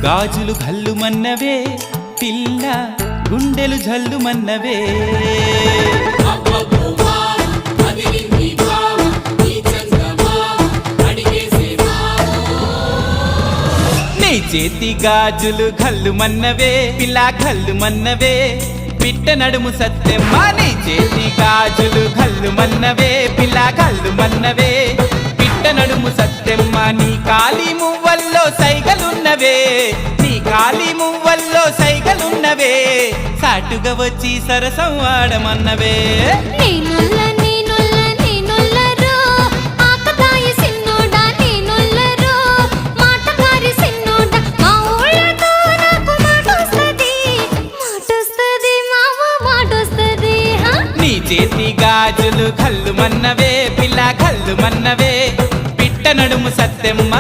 గాజులు ఘల్లుమన్నవే పిల్ల గుండెలు జల్లుమన్నవే నీ చేతి గాజులు ఘల్లుమన్నవే పిల్ల ఘల్లుమన్నవే పిట్ట నడుము సత్తెమ్మ నీ చేతి గాజులు ఘల్లుమన్నవే పిల్ల ఘల్లుమన్నవే పిట్ట నడుము సత్తెమ్మ నీ కాలి మువ్వల్లో సైగలున్నవే నీ కాలి మువ్వల్లో సైగలున్నవే సాటుగా వచ్చి సరసం ఆడమన్నవే నీ చేతి గాజులు ఘల్లుమన్నవే పిల్ల ఘల్లుమన్నవే పిట్ట నడుము సత్తెమ్మ